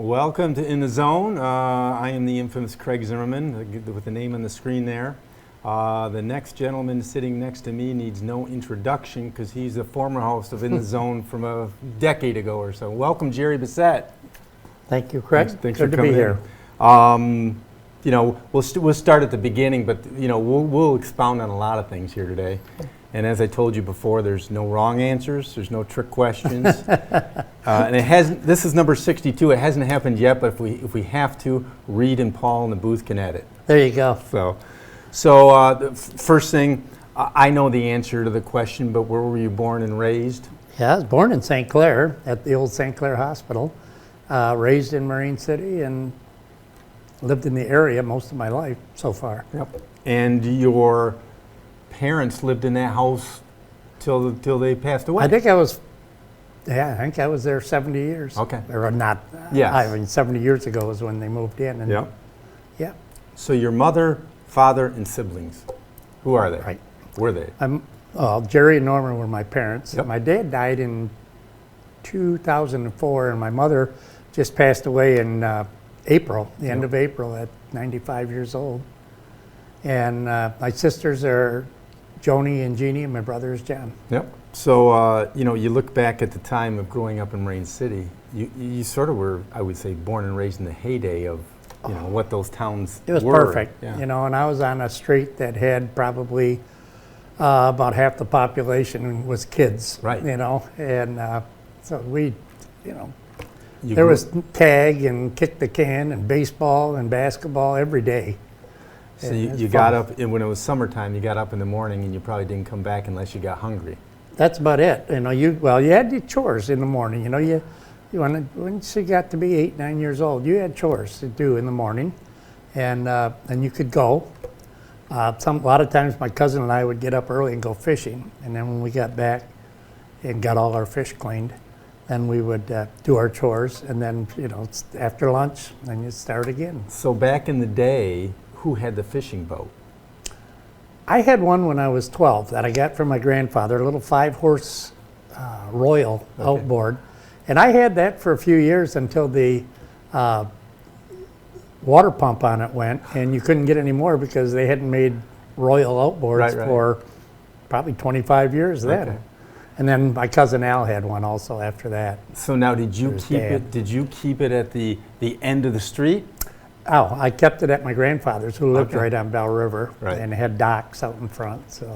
Welcome to In the Zone. I am the infamous Craig Zimmerman with the name on the screen there. The next gentleman sitting next to me needs no introduction because he's a former host of In the Zone from a decade ago or so. Welcome, Jerry Bassett. Thank you, Craig. Thanks Good for to be coming here. We'll start at the beginning, but we'll expound on a lot of things here today. And as I told you before, there's no wrong answers. There's no trick questions. And it hasn't. This is number 62. It hasn't happened yet, but if we have to, Reed and Paul in the booth can edit. There you go. So the first thing, I know the answer to the question, but where were you born and raised? Yeah, I was born in St. Clair at the old St. Clair Hospital. Raised in Marine City and lived in the area most of my life so far. Yep. And your parents lived in that house till they passed away? I think I was there 70 years. Okay. Or not. Yes. I mean, 70 years ago was when they moved in. And Yep. Yeah. So your mother, father, and siblings, who are they? Right. Were they? Jerry and Norman were my parents. Yep. My dad died in 2004, and my mother just passed away in April, the end of April, at 95 years old. And my sisters are Joni and Jeannie, and my brother is John. Yep. So, you look back at the time of growing up in Marine City, you sort of were, I would say, born and raised in the heyday of, what those towns were. It was perfect, Yeah. and I was on a street that had probably about half the population was kids. Right. And so we, You there grew- was tag and kick the can and baseball and basketball every day. So And it was you fun. got up, and when it was summertime, you got up in the morning and you probably didn't come back unless you got hungry. That's about it. You had your chores in the morning. Once you got to be 8, 9 years old, you had chores to do in the morning, and you could go. A lot of times, my cousin and I would get up early and go fishing, and then when we got back and got all our fish cleaned, then we would do our chores, and then after lunch, then you start again. So back in the day, who had the fishing boat? I had one when I was 12 that I got from my grandfather, a little 5-horse Royal outboard. And I had that for a few years until the water pump on it went, and you couldn't get any more because they hadn't made Royal outboards Right. for probably 25 years then. Okay. And then my cousin Al had one also after that. So now, did you There's keep Dad. it? Did you keep it at the end of the street? Oh, I kept it at my grandfather's, who lived Okay. right on Bell River, Right. and had docks out in front. So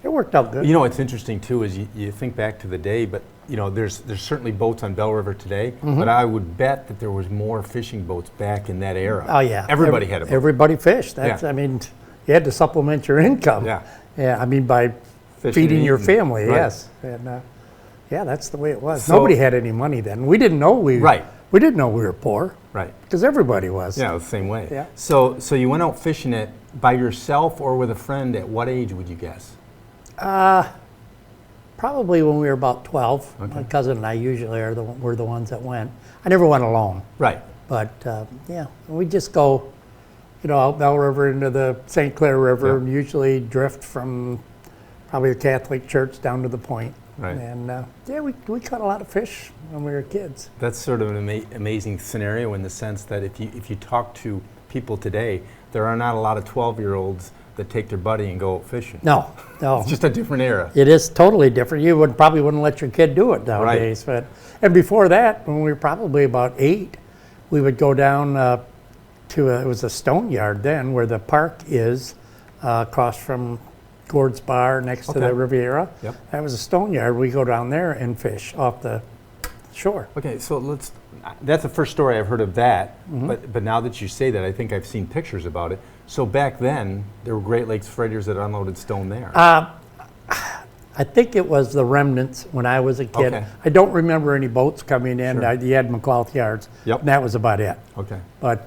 it worked out good. What's interesting too is you think back to the day, but there's certainly boats on Bell River today, Mm-hmm. but I would bet that there was more fishing boats back in that era. Oh yeah, Everybody had a boat. Everybody fished. Yeah. You had to supplement your income. Yeah. Yeah, by Fishing feeding and your eating. family. Right. Yes, and that's the way it was. So- Nobody had any money then. We didn't know we were poor Right. because everybody was. Yeah, the same way. Yeah. So you went out fishing it by yourself or with a friend. At what age would you guess? Probably when we were about 12. Okay. My cousin and I usually were the ones that went. I never went alone, Right. but we just go, out Bell River into the St. Clair River, Yeah. and usually drift from probably the Catholic Church down to the point. Right. And we caught a lot of fish when we were kids. That's sort of an amazing scenario in the sense that if you talk to people today, there are not a lot of 12-year-olds that take their buddy and go out fishing. No. It's just a different era. It is totally different. You probably wouldn't let your kid do it nowadays. And before that, when we were probably about 8, we would go down it was a stone yard then, where the park is, across from Gord's Bar next to Okay. the Riviera. Yep. That was a stone yard. We go down there and fish off the shore. Okay, so that's the first story I've heard of that, Mm-hmm. but now that you say that, I think I've seen pictures about it. So back then, there were Great Lakes freighters that unloaded stone there. I think it was the remnants when I was a kid. Okay. I don't remember any boats coming in. Sure. You had McLouth yards. Yep. And that was about it. Okay. But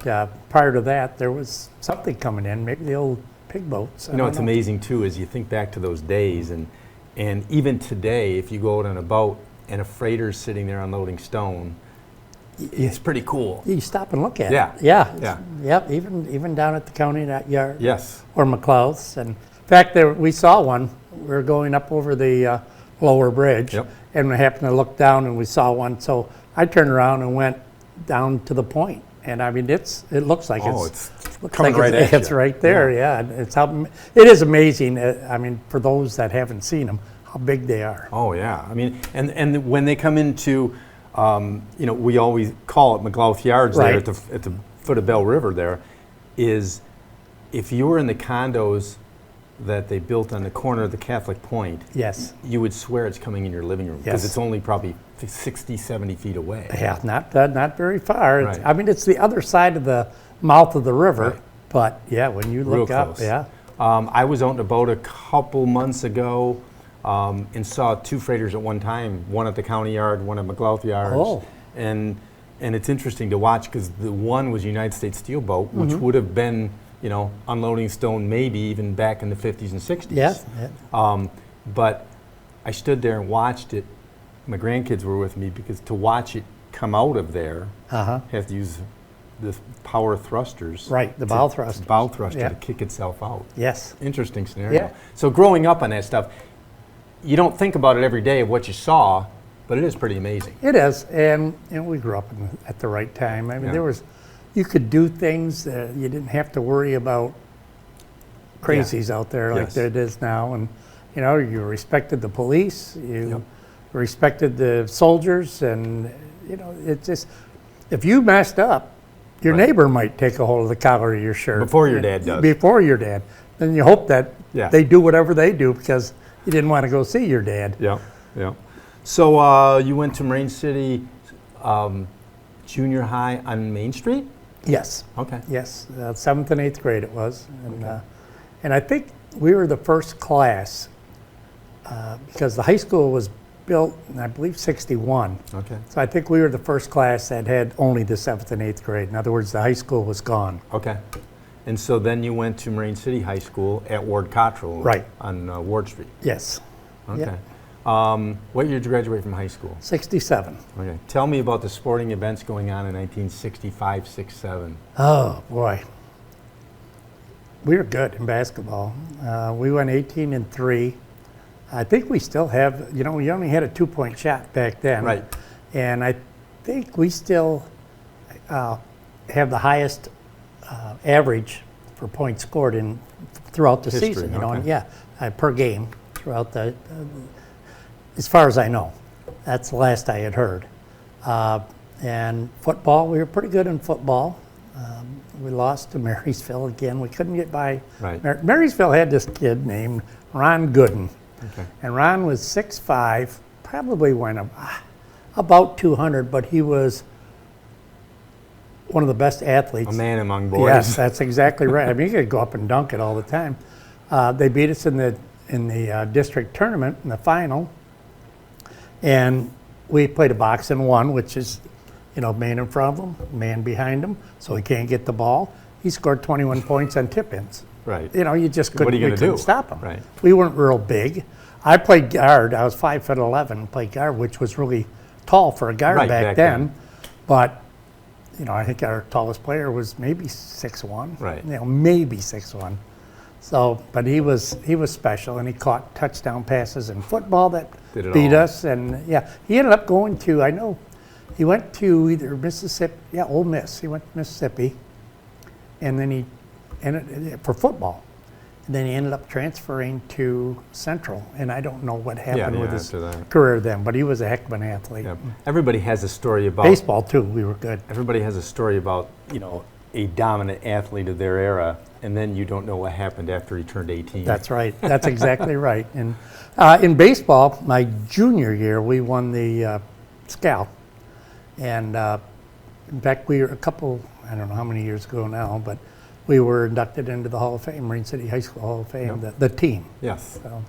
prior to that, there was something coming in, maybe the old pig boats. I don't What's amazing too is you think back to those days, and even today, if you go out on a boat and a freighter's sitting there unloading stone, it's pretty cool. You stop and look at Yeah. it. Yeah. Yeah. Yep. Even down at the county yard. Yes. Or McLouth's. And in fact, we saw one. We were going up over the lower bridge, Yep. and we happened to look down and we saw one. So I turned around and went down to the point. And I mean, it looks like it's looks coming like right at it's you. right there. Yeah, it is amazing. I mean, for those that haven't seen them, how big they are. Oh yeah, I mean, and when they come into, we always call it McLouth Yards there Right. at the foot of Bell River. There is, if you were in the condos that they built on the corner of the Catholic Point, Yes. you would swear it's coming in your living room because Yes. it's only probably 60, 70 feet away. Yeah, not very far. Right. I mean, it's the other side of the mouth of the river, Right. but yeah, when you Real look up, close. yeah. I was out in a boat a couple months ago and saw two freighters at one time, one at the county yard, one at McLouth Yards. Oh. And it's interesting to watch because the one was a United States steel boat, which Mm-hmm. would have been, unloading stone maybe even back in the 50s and 60s. Yeah. But I stood there and watched it. My grandkids were with me because to watch it come out of there, have to use the power thrusters. Right, the bow thruster. Bow thruster Yeah. to kick itself out. Yes. Interesting scenario. Yeah. So growing up on that stuff, you don't think about it every day of what you saw, but it is pretty amazing. It is, and we grew up at the right time. I mean, Yeah. you could do things that you didn't have to worry about crazies out there like Yes. there it is now, and you respected the police, you respected the soldiers, and it's just if you messed up, your Right. neighbor might take a hold of the collar of your shirt Before your dad does. Before your dad, then you hope that Yeah. they do whatever they do because you didn't want to go see your dad. Yeah, yeah. So you went to Marine City Junior High on Main Street? Yes. Okay. Yes, 7th and 8th grade it was. And I think we were the first class because the high school was built in, I believe, 61. Okay. So I think we were the first class that had only the 7th and 8th grade. In other words, the high school was gone. Okay. And so then you went to Marine City High School at Ward Cottrell. Right. On Ward Street. Yes. Okay. Yeah. What year did you graduate from high school? 67. Okay. Tell me about the sporting events going on in 1965, 67. Oh, boy. We were good in basketball. We went 18-3. I think we still have, we only had a 2-point shot back then. Right. And I think we still have the highest average for points scored throughout the History, season. okay. And yeah, per game throughout as far as I know. That's the last I had heard. And football, we were pretty good in football. We lost to Marysville again. We couldn't get by. Right. Marysville had this kid named Ron Gooden. Okay. And Ron was 6'5", probably went about 200, but he was one of the best athletes. A man among boys. Yes, that's exactly right. I mean, you could go up and dunk it all the time. They beat us in the district tournament in the final, and we played a box and one, which is, man in front of him, man behind him, so he can't get the ball. He scored 21 points on tip-ins. Right. You just couldn't, What are you we gonna couldn't do? stop him. Right. We weren't real big. I played guard. I was 5'11", played guard, which was really tall for a guard Right, back back then. then. But, I think our tallest player was maybe 6'1". Right. Maybe 6'1". So, but he was special, and he caught touchdown passes in football that Did it beat all. us. And yeah, he ended up going to, I know, he went to either Mississippi, Ole Miss. He went to Mississippi, and then he ended for football. And then he ended up transferring to Central, and I don't know what happened with his after that. career then, but he was a heck of an athlete. Yeah. Everybody has a story about Baseball too, we were good. Everybody has a story about, a dominant athlete of their era, and then you don't know what happened after he turned 18. That's right. That's exactly right. And in baseball, my junior year, we won the Scal. And in fact, we were a couple, I don't know how many years ago now, but we were inducted into the Hall of Fame, Marine City High School Hall of Fame, Yep. the team. Yes. So,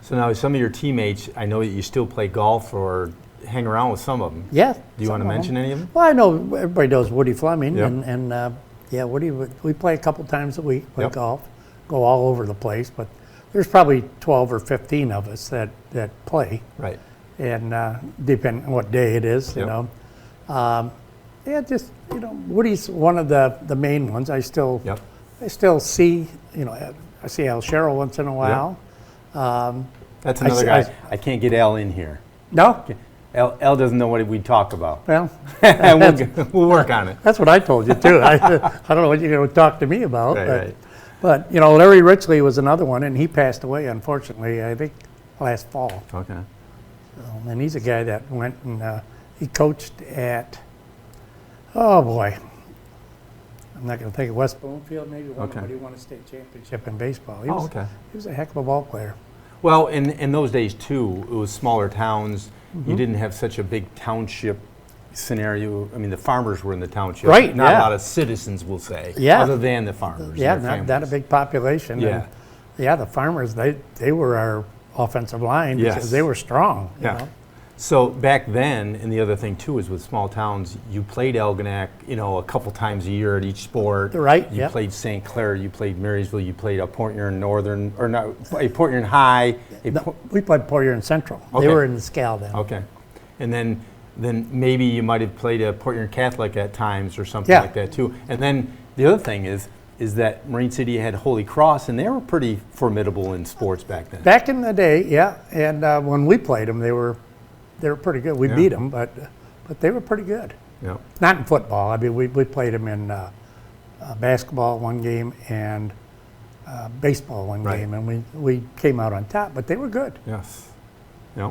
So now some of your teammates, I know that you still play golf or hang around with some of them. yeah. Do you want to mention any of them? Well, I know everybody knows Woody Fleming, Yep. and Woody, we play a couple times a week, play Yep. golf, go all over the place, but there's probably 12 or 15 of us that play, Right. and depending on what day it is, Yep. Woody's one of the main ones. I still see, I see Al Sherrill once in a while. That's I another see- guy. I can't get Al in here. No? Al doesn't know what we talk about. Well, We'll work on it. that's what I told you too. I don't know what you're going to talk to me about. Right. But Larry Richley was another one, and he passed away, unfortunately, I think last fall. Okay. And he's a guy that went and he coached at, oh boy, I'm not going to think of West Bloomfield, maybe one, Okay. but he won a state championship in baseball. He Okay. was a heck of a ball player. Well, in those days too, it was smaller towns. Mm-hmm. You didn't have such a big township scenario. I mean, the farmers were in the township. Right, Not yeah. a lot of citizens, we'll say. Yeah. Other than the farmers. Yeah, and their not a families. big population. Yeah. And, yeah, the farmers, they were our offensive line Yes. because they were strong. You Yeah. know? So back then, and the other thing too is with small towns, you played Algonac, a couple times a year at each sport. Right, You yeah. played St. Clair, you played Marysville, you played a Port Huron Northern, or not, a Port Huron High. No, we played Port Huron Central. Okay. They were in the SCAL then. Okay. And then maybe you might have played a Port Huron Catholic at times or something Yeah. like that too. And then the other thing is that Marine City had Holy Cross, and they were pretty formidable in sports back then. Back in the day, yeah, and when we played them, they were pretty good. We Yeah. beat them, but they were pretty good. Yeah. Not in football. I mean, we played them in basketball one game and baseball one Right. game, and we came out on top. But they were good. Yes. Yeah.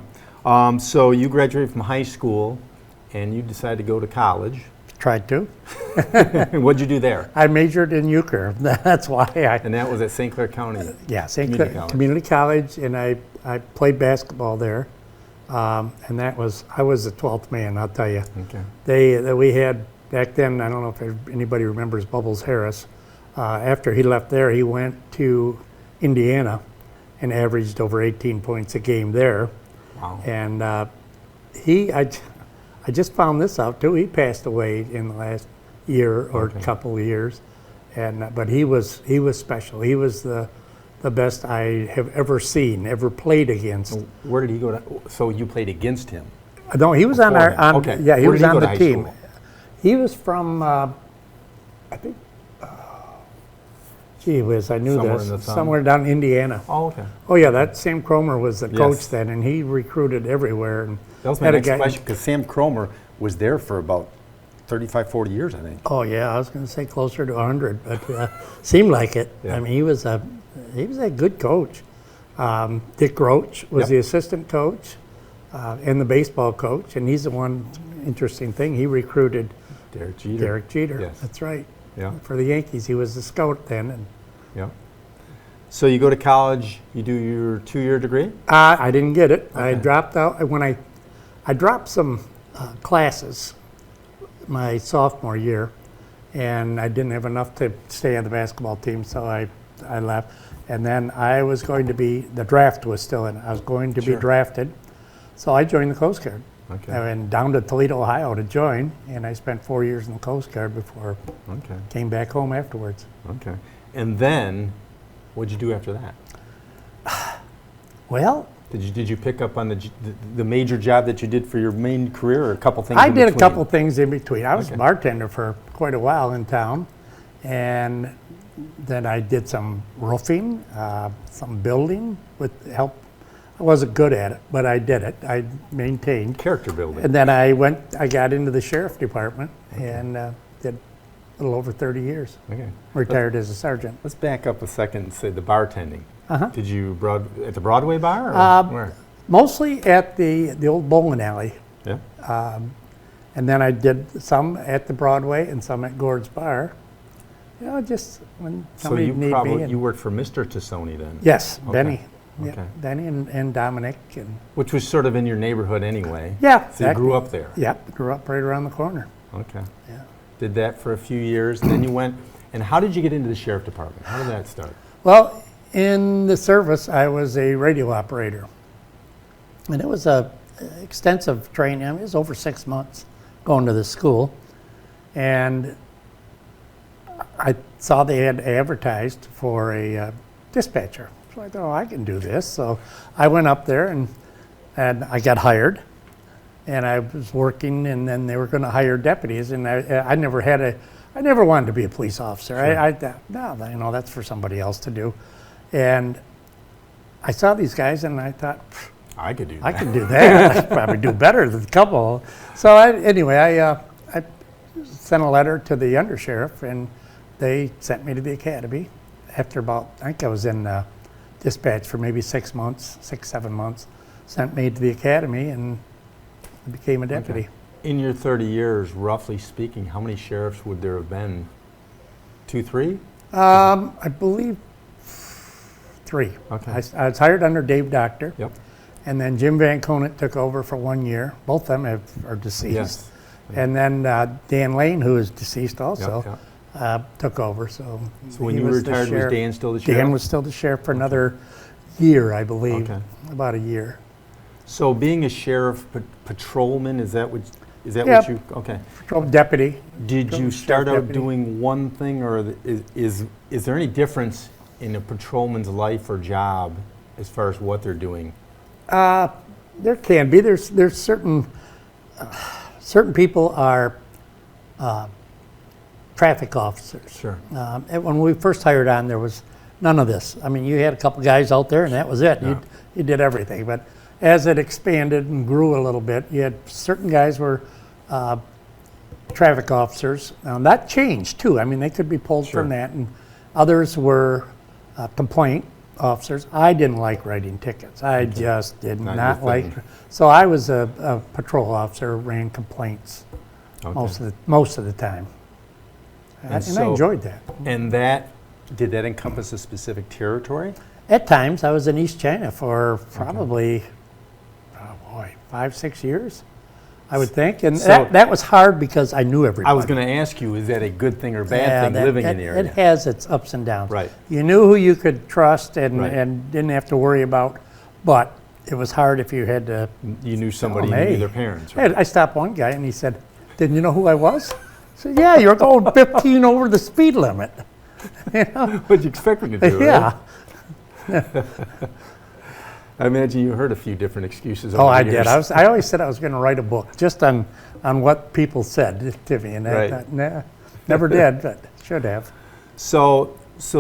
So you graduated from high school, and you decided to go to college. Tried to. What'd you do there? I majored in euchre. That's why And that was at St. Clair County. St. Community Clair college. Community College, and I played basketball there, and I was the 12th man. I'll tell you. Okay. We had back then. I don't know if anybody remembers Bubbles Harris. After he left there, he went to Indiana, and averaged over 18 points a game there. Wow. And I just found this out too. He passed away in the last year or Okay. couple of years, but he was special. He was the best I have ever seen, ever played against. Where did he go to? So you played against him? No, he was on our Beforehand. Okay. yeah, he Where was did he on go to the high team. school? He was from I think gee whiz, I knew Somewhere this. in the Sun? Somewhere down in Indiana. Oh, okay. Oh yeah, that Sam Cromer was the Yes. coach then, and he recruited everywhere. And That was my had a next guy- question, because Sam Cromer was there for about 35, 40 years, I think. Oh yeah, I was going to say closer to 100, but seemed like it. Yeah. I mean, he was a good coach. Dick Roach was Yep. the assistant coach and the baseball coach, and he's the one interesting thing. He recruited Derek Jeter. Derek Jeter. Yes. That's right. Yeah. For the Yankees, he was the scout then. And Yeah. So you go to college, you do your 2-year degree? I didn't get it. I Okay. dropped out when I dropped some classes my sophomore year, and I didn't have enough to stay on the basketball team, so I left. And then I was going to be, the draft was still in. I was going to be Sure. drafted, so I joined the Coast Guard. Okay. I went down to Toledo, Ohio to join, and I spent 4 years in the Coast Guard before Okay. I came back home afterwards. Okay. And then, what'd you do after that? Well, Did you pick up on the major job that you did for your main career, or a couple things I in did a between? couple things in between. I was Okay. a bartender for quite a while in town, and then I did some roofing, some building with help. I wasn't good at it, but I did it. I maintained. Character building. And then I got into the sheriff department and did a little over 30 years. Okay. Retired as a sergeant. Let's back up a second and say the bartending. Uh-huh. Did you at the Broadway bar, or where? Mostly at the old bowling alley. Yeah. And then I did some at the Broadway and some at Gord's Bar. Just when So somebody you need me. you worked for Mr. Tassoni then? Yes, Okay. Benny. Yeah, Okay. Benny and Dominic. And Which was sort of in your neighborhood anyway. yeah. So you grew up there. Yep, grew up right around the corner. Okay. Yeah. Did that for a few years, and then you went. And how did you get into the sheriff department? How did that start? Well, in the service, I was a radio operator. And it was a extensive training. I mean, it was over 6 months going to the school. And I saw they had advertised for a dispatcher. So I thought, I can do this. So I went up there and I got hired. And I was working, and then they were going to hire deputies. And I never wanted to be a police officer. Sure. I thought, no, that's for somebody else to do. And I saw these guys, and I thought, I could do that. I could do that. I'd probably do better than a couple. So anyway, I sent a letter to the undersheriff, and they sent me to the academy. After about, I think I was in dispatch for maybe 6 months, 7 months. Sent me to the academy and became a deputy. Okay. In your 30 years, roughly speaking, how many sheriffs would there have been? 2, 3? I believe 3. Okay. I was hired under Dave Doctor. Yep. And then Jim Van Conant took over for 1 year. Both of them are deceased. Yes. And then Dan Lane, who is deceased also, Yep. took over. So when he you was the retired, was sheriff. Dan still the sheriff? Dan was still the sheriff for another year, I believe. Okay. About a year. So being a sheriff patrolman, is that what Yep. you, okay. Patrol deputy. Did Patrol you start sheriff out deputy. doing one thing, or is there any difference in a patrolman's life or job as far as what they're doing? There can be. There's certain people are traffic officers. Sure. And when we first hired on, there was none of this. I mean, you had a couple guys out there, and that was it. Yeah. You did everything. But as it expanded and grew a little bit, you had certain guys were traffic officers. Now, that changed, too. I mean, they could be pulled Sure. from that. And others were complaint officers. I didn't like writing tickets. I just did Not not your like. thing. So I was a patrol officer, ran complaints Okay. most of the time. And I so- enjoyed that. And did that encompass a specific territory? At times, I was in East China for probably, 5, 6 years, I would think. And So- that was hard because I knew everybody. I was going to ask you, is that a good thing or bad thing living in the area? It has its ups and downs. Right. You knew who you could trust and, Right. and didn't have to worry about, but it was hard if you had to. You knew somebody who Hey. knew their parents, right? I stopped one guy and he said, "Didn't you know who I was?" I said, "Yeah, you're going 15 over the speed limit." You know? What'd you expect me to do, right? Yeah. I imagine you heard a few different excuses Oh, over the I years. did. I always said I was going to write a book just on what people said to me, and Right. never did, but should have. So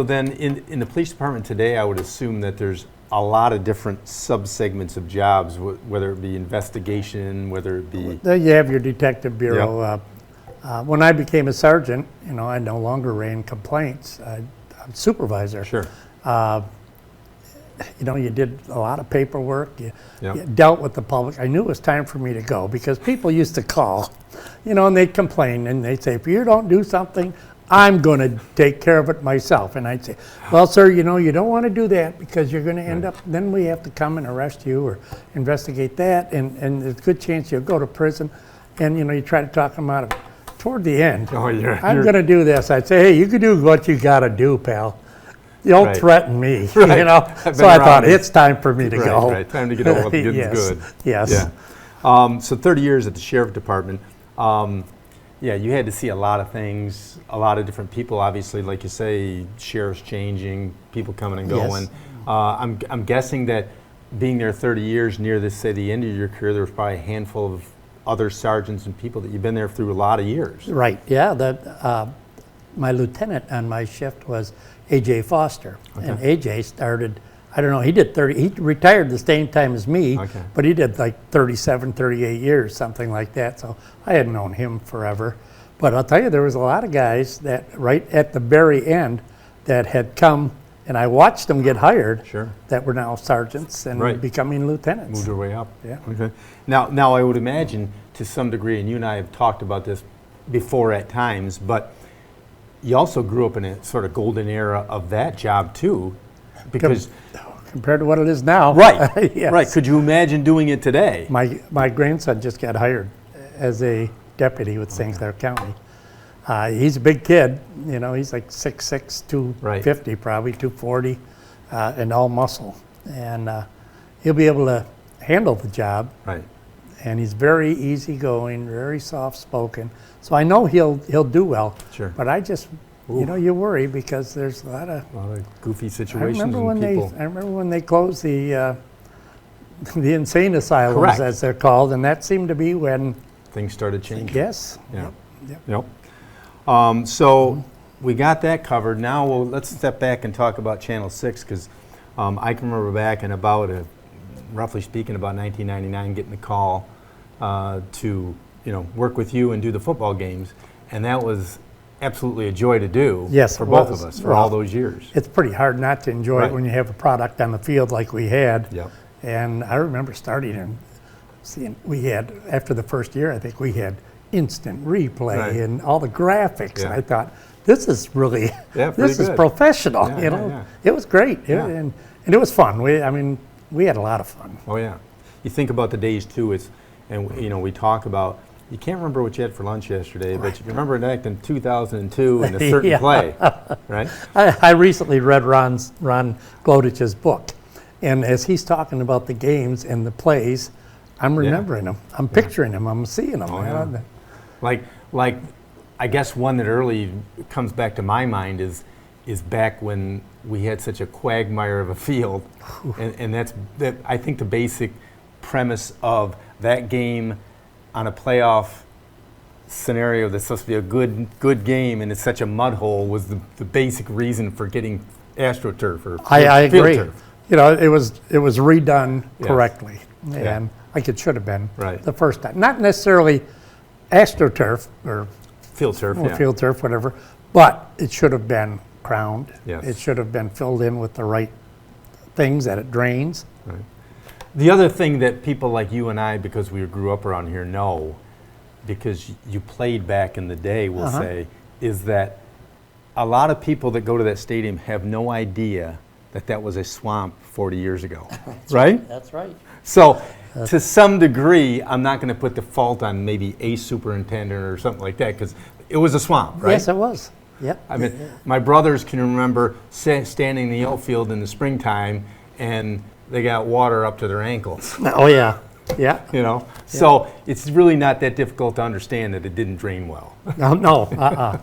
then in the police department today, I would assume that there's a lot of different subsegments of jobs, whether it be investigation, whether it be... Then you have your detective bureau. When I became a sergeant, I no longer ran complaints. I'm supervisor. Sure. You did a lot of paperwork. You Yep. dealt with the public. I knew it was time for me to go because people used to call, and they'd complain and they'd say, "If you don't do something, I'm going to take care of it myself." And I'd say, "Well, sir, you don't want to do that because you're going to end up, then we have to come and arrest you or investigate that. And there's a good chance you'll go to prison." And, you try to talk them out of it. Toward the end, Oh, I'm going to do this. I'd say, "Hey, you can do what you got to do, pal. Don't Right. threaten me." Right. I've So been I around thought, it. it's time for me to Right, go. right. Time to get on with the good Yes. good. Yes. Yeah. So 30 years at the sheriff department. You had to see a lot of things, a lot of different people. Obviously, like you say, sheriffs changing, people coming and Yes. going. I'm guessing that being there 30 years, near this, say, the end of your career, there was probably a handful of other sergeants and people that you've been there through a lot of years. Right, yeah. My lieutenant on my shift was A.J. Foster. And A.J. started, I don't know, he retired the same time as me, Okay. but he did like 37, 38 years, something like that. So I had known him forever. But I'll tell you, there was a lot of guys that right at the very end that had come, and I watched them get hired, Sure. that were now sergeants and Right. becoming lieutenants. Moved their way up. Yeah. Okay. Now I would imagine to some degree, and you and I have talked about this before at times, but you also grew up in a sort of golden era of that job too, because Compared to what it is now. right, Yes. right. Could you imagine doing it today? My grandson just got hired as a deputy with St. Clair County. He's a big kid, he's like 6'6", 250 probably, 240, and all muscle. And he'll be able to handle the job, Right. and he's very easygoing, very soft-spoken. So I know he'll do well. Sure. But I just, you worry because there's a lot of... A lot of goofy I situations remember and people. I remember when they closed the insane asylums, Correct. as they're called, and that seemed to be when... Things started changing. Yes. Yeah. Yep. Yep. So we got that covered. Now let's step back and talk about Channel 6 because I can remember back in about roughly speaking, about 1999, getting the call to work with you and do the football games, and that was absolutely a joy to do. Yes, for it both was. of us for all those years. It's pretty hard not to enjoy Right. it when you have a product on the field like we had. Yep. And I remember starting and seeing, we had, after the first year, I think we had instant replay Right. and all the graphics. Yeah. And I thought, this is really, Yeah, pretty this is good. professional, Yeah, you yeah, know. yeah. It was great. Yeah. And it was fun. We had a lot of fun. Oh yeah, you think about the days too. We talk about. You can't remember what you had for lunch yesterday, but you remember it in 2002 in a certain Yeah. play, right? I recently read Ron Glodich's book, and as he's talking about the games and the plays, I'm remembering them. I'm picturing them. I'm seeing them. Oh, you yeah. know. Like, I guess one that early comes back to my mind is back when we had such a quagmire of a field, and that I think the basic premise of that game on a playoff scenario that's supposed to be a good game, and it's such a mud hole, was the basic reason for getting AstroTurf or I field agree. turf. You know, it was redone Yes. correctly, Yeah. and like it should have been Right. the first time. Not necessarily AstroTurf or Field turf, yeah. field turf, whatever, but it should have been crowned. Yes. It should have been filled in with the right things that it drains. Right. The other thing that people like you and I, because we grew up around here, know, because you played back in the day, we'll say, is that a lot of people that go to that stadium have no idea that was a swamp 40 years ago, right? That's right. So, to some degree, I'm not going to put the fault on maybe a superintendent or something like that, because it was a swamp, right? Yes, it was. Yep. I mean, my brothers can remember standing in the outfield in the springtime, and they got water up to their ankles. Oh yeah. Yeah. So it's really not that difficult to understand that it didn't drain well. No.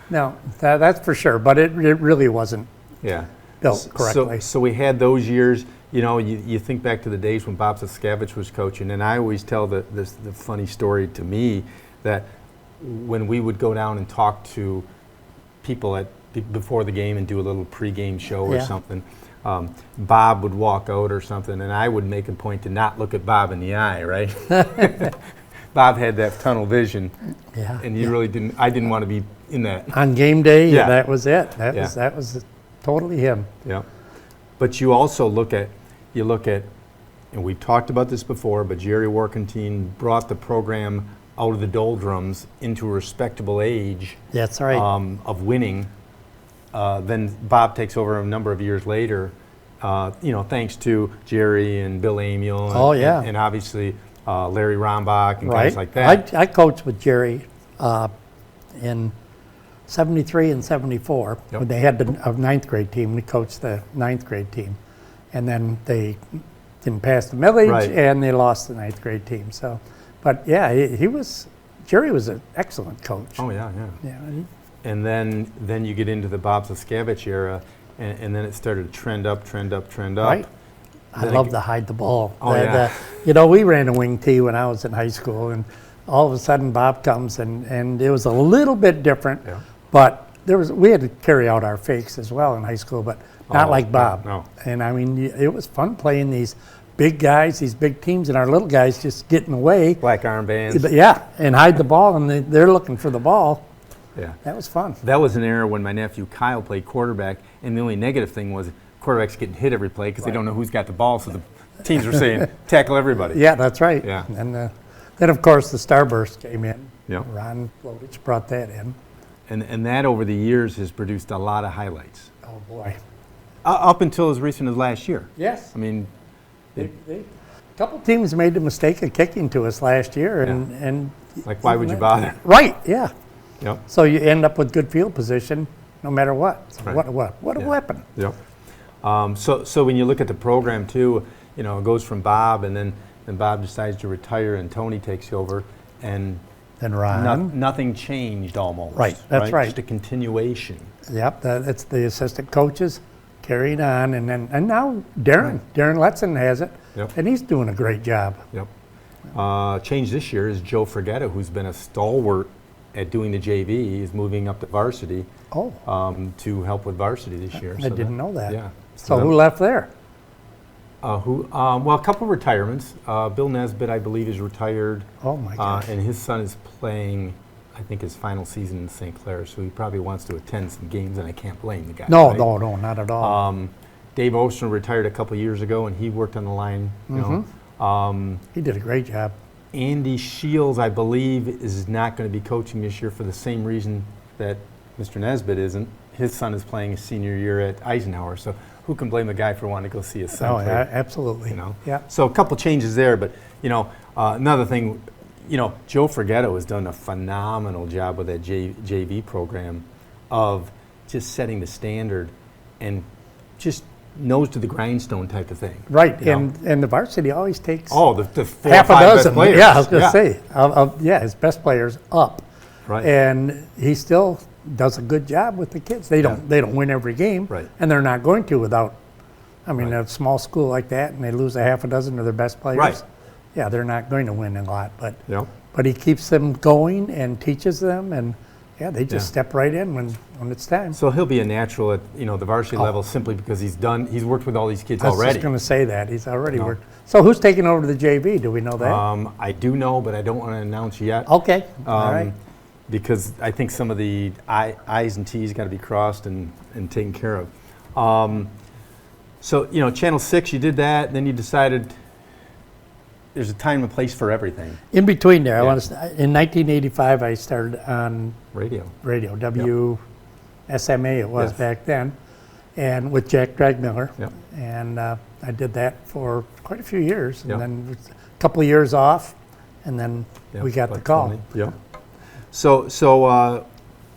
No, that's for sure. But it really wasn't Yeah. built correctly. So we had those years. You think back to the days when Bob Siskevich was coaching, and I always tell the funny story to me that when we would go down and talk to people before the game and do a little pregame show or Yeah. something, Bob would walk out or something, and I would make a point to not look at Bob in the eye, right? Bob had that tunnel vision, Yeah. and really didn't. I didn't want to be in that. On game day, Yeah. that was it. That Yeah. was totally him. Yeah, but you also look at, and we've talked about this before, but Jerry Warkentine brought the program out of the doldrums into a respectable age That's right. of winning. Then Bob takes over a number of years later, thanks to Jerry and Bill Amiel and, Oh, yeah. and obviously Larry Rombach and right. guys like that. I coached with Jerry in 73 and 74. Yep. When they had the ninth grade team, we coached the ninth grade team. And then they didn't pass the millage, Right. and they lost the ninth grade team. So, but yeah, Jerry was an excellent coach. Oh yeah. Yeah, And then you get into the Bob Siskevich era, and then it started to trend up. right. I Then love to hide the ball. Oh, yeah. We ran a wing tee when I was in high school, and all of a sudden Bob comes, and it was a little bit different, Yeah. but we had to carry out our fakes as well in high school, but not Oh, like Bob. no. And I mean, it was fun playing these big guys, these big teams, and our little guys just getting away. Black armbands. But yeah, and hide the ball, and they're looking for the ball. Yeah. That was fun. That was an era when my nephew Kyle played quarterback, and the only negative thing was quarterbacks getting hit every play because they don't know who's got the ball, so the teams are saying, tackle everybody. Yeah, that's right. Yeah. And then, of course, the Starburst came in. Yep. Ron Glodich brought that in. And that over the years has produced a lot of highlights. Oh, boy. Up until as recent as last year. Yes. I mean, A couple teams made the mistake of kicking to us last year, and like, why would you bother? Right, yeah. Yep. So you end up with good field position no matter what. So Right. what a Yeah. weapon. Yep. So when you look at the program too, it goes from Bob, and then Bob decides to retire, and Tony takes over, and Then Ron. nothing changed almost. Right, that's right. Just a continuation. Yep, it's the assistant coaches carrying on, and now Darren Letson has it, Yep. and he's doing a great job. Yep. Change this year is Joe Fragetta, who's been a stalwart at doing the JV. He's moving up to varsity Oh, to help with varsity this year. I didn't know that. Yeah. So who left there? Well, a couple of retirements. Bill Nesbitt, I believe, is retired. Oh my gosh. And his son is playing, I think, his final season in St. Clair, so he probably wants to attend some games, and I can't blame the guy. No, right? no, not at all. Dave Ocean retired a couple years ago, and he worked on the line. You know. He did a great job. Andy Shields, I believe, is not going to be coaching this year for the same reason that Mr. Nesbitt isn't. His son is playing his senior year at Eisenhower, so who can blame a guy for wanting to go see his son play? Yeah, absolutely. You know? Yeah. So a couple changes there, but another thing, Joe Forgetto has done a phenomenal job with that JV program of just setting the standard and just nose to the grindstone type of thing. Right, you know? and the varsity always takes the 4 half or 5 a dozen. best players. Yeah, I was going to say, his best players up, Right. and he still does a good job with the kids. They don't win every game, Right. and they're not going to without. I mean, Right. a small school like that, and they lose a half a dozen of their best players. Right. Yeah, they're not going to win a lot, but Yep. but he keeps them going and teaches them, and they just step right in when it's time. So he'll be a natural at the varsity level simply because he's worked with all these kids I was already. just going to say that he's already No. worked. So who's taking over the JV? Do we know that? I do know, but I don't want to announce yet. Okay, all right. Because I think some of the I's and T's got to be crossed and taken care of. So, Channel 6, you did that, and then you decided there's a time and place for everything. In between there, Yeah. in 1985, I started on Radio. WSMA it was Yes. back then, and with Jack Dragmiller. Yep. And I did that for quite a few years, Yep. and then a couple of years off, and then Yep, we got the like call. 20. Yep. So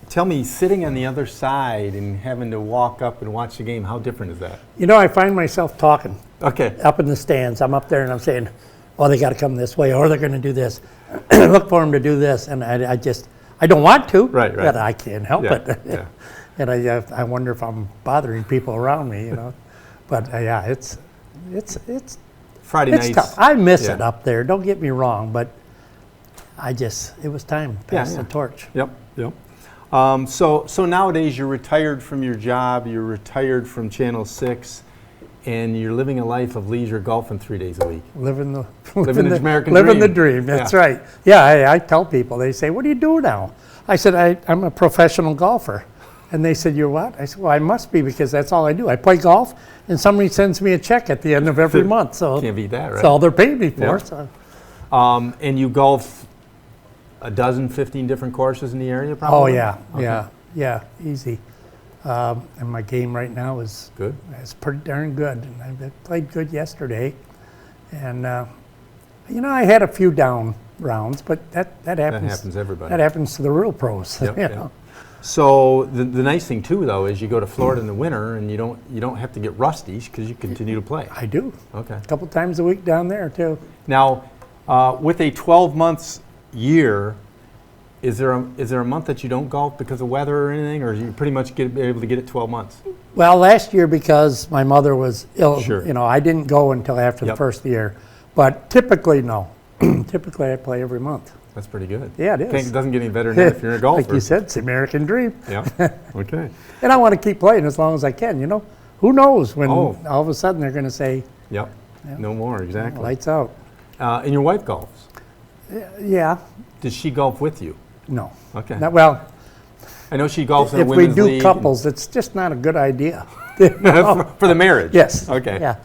tell me, sitting on the other side and having to walk up and watch the game, how different is that? I find myself talking Okay. up in the stands. I'm up there and I'm saying, "Oh, they got to come this way, or they're going to do this. Look for them to do this." And I don't want to, Right. but I can't help Yeah, it. yeah. And I wonder if I'm bothering people around me, But it's Friday it's nights. tough. I miss yeah. it up there. Don't get me wrong, but it was time to pass Yeah. the torch. Yep. So nowadays you're retired from your job, you're retired from Channel 6, and you're living a life of leisure golfing 3 days a week. Living the American living the dream. dream. That's Yeah. right. Yeah, I tell people. They say, "What do you do now?" I said, "I'm a professional golfer." And they said, "You're what?" I said, "Well, I must be because that's all I do. I play golf, and somebody sends me a check at the end of every month. So Can't beat that, right? that's all they're paying me for." Yeah. So. And you golf a dozen, 15 different courses in the area, probably? Oh yeah, Okay. yeah, easy. And my game right now is Good. pretty darn good. And I played good yesterday, and I had a few down rounds, but that happens. That happens to everybody. That happens to the real pros. Yep, you yep. know. So the nice thing too, though, is you go to Florida in the winter and you don't have to get rusty because you continue to play. I do. Okay. A couple times a week down there too. Now, with a 12 months year, is there a month that you don't golf because of weather or anything, or you pretty much able to get it 12 months? Well, last year because my mother was ill, Sure. I didn't go until after the Yep. first year. But typically, no. Typically, I play every month. That's pretty good. Yeah, it is. It doesn't get any better than that if you're a golfer. Like you said, it's the American dream. Yeah. Okay. And I want to keep playing as long as I can, Who knows when Oh. all of a sudden they're going to say, Yep. No more, exactly. lights out. And your wife golfs. Yeah, Does she golf with you? no. Okay. Well, I know she golfs in a if we women's do league. couples, it's just not a good idea. For the marriage? Yes. Okay. Yeah.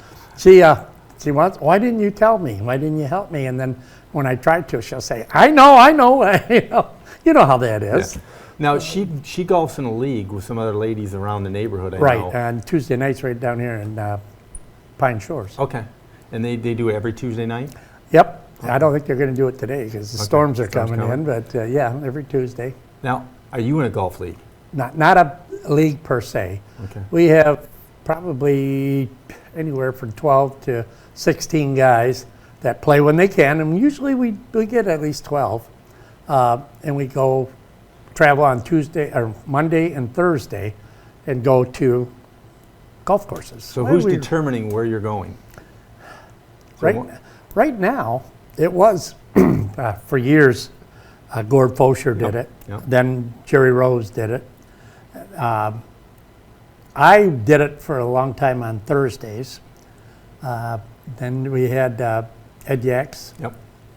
She wants, "Why didn't you tell me? Why didn't you help me?" And then when I try to, she'll say, I know. You know how that is. Yeah. Now, she golfs in a league with some other ladies around the neighborhood, I Right, know. on Tuesday nights right down here in Pine Shores. Okay. And they do it every Tuesday night? Yep. I don't think they're going to do it today because the Okay. storms are Storms coming in, coming. but yeah, every Tuesday. Now, are you in a golf league? Not a league per se. Okay. We have probably anywhere from 12 to 16 guys that play when they can, and usually we get at least 12. And we travel on Tuesday or Monday and Thursday and go to golf courses. So Why who's we- determining where you're going? So Right, what- right now, it was for years. Gord Fosher did Yep, it. yep. Then Jerry Rose did it. I did it for a long time on Thursdays. Then we had Ed Yax Yep.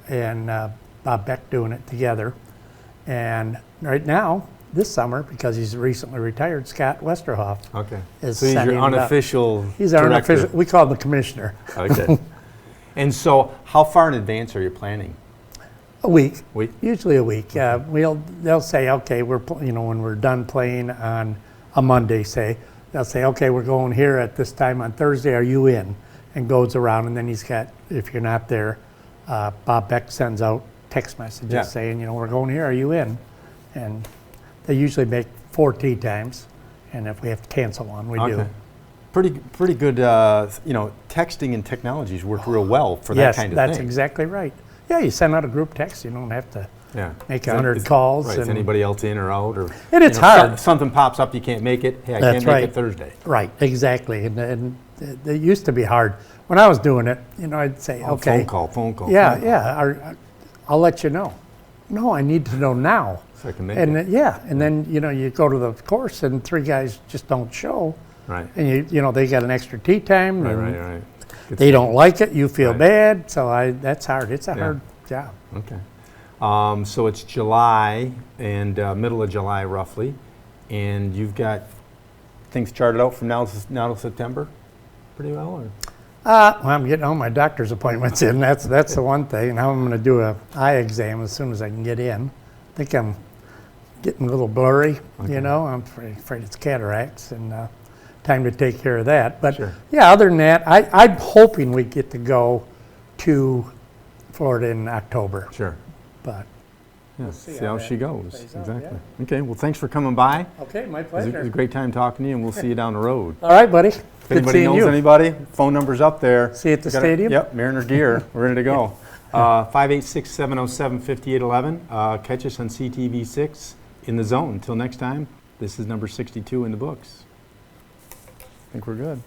and Bob Beck doing it together. And right now, this summer, because he's recently retired, Scott Westerhoff Okay. is So he's setting your it up. unofficial He's our director. unofficial, we call him the commissioner. Okay. And so how far in advance are you planning? A week. Week? Usually a week. They'll say, okay, when we're done playing on a Monday, say, they'll say, okay, we're going here at this time on Thursday. Are you in? And goes around, and then he's got, if you're not there, Bob Beck sends out text messages Yeah. saying, we're going here. Are you in? And they usually make 4 tee times, and if we have to cancel one, we do. Pretty good. Texting and technologies work real well for that kind of Yes, that's thing. exactly right. Yeah, you send out a group text. You don't have to Yeah. make Is 100 calls. Right. Is and- anybody else in or out? Or And it's hard. Something pops up, you can't make it. Hey, I That's can't make right. it Thursday. Right, exactly. And it used to be hard. When I was doing it, I'd say, Oh, okay. Phone call. Phone call. I'll let you know. No, I need to know now. So I can make And it. and then you go to the course and 3 guys just don't show, Right. and they got an extra tee time, Right. and Right. Good they stuff. don't like it. You feel Right. bad, so that's hard. It's a Yeah. hard job. Okay. So it's July and middle of July roughly, and you've got things charted out from now to September, pretty well. Or? Well, I'm getting all my doctor's appointments in. That's the one thing. Now I'm going to do a eye exam as soon as I can get in. I think I'm getting a little blurry. Okay. I'm afraid it's cataracts, and time to take care of that. But Sure. yeah, other than that, I'm hoping we get to go to Florida in October. Sure. But Yeah. see See how how that she goes. plays out, Exactly. Okay. Well, thanks for coming by. okay, my It was pleasure. a great time talking to you, and we'll see you down the road. All right, buddy. If Good anybody seeing knows you. anybody, phone number's up there. See you at the We got stadium? Yep, Mariner Gear. We're ready to go. 586-707-5811. Catch us on CTV6 in the zone. Until next time, this is number 62 in the books. I think we're good.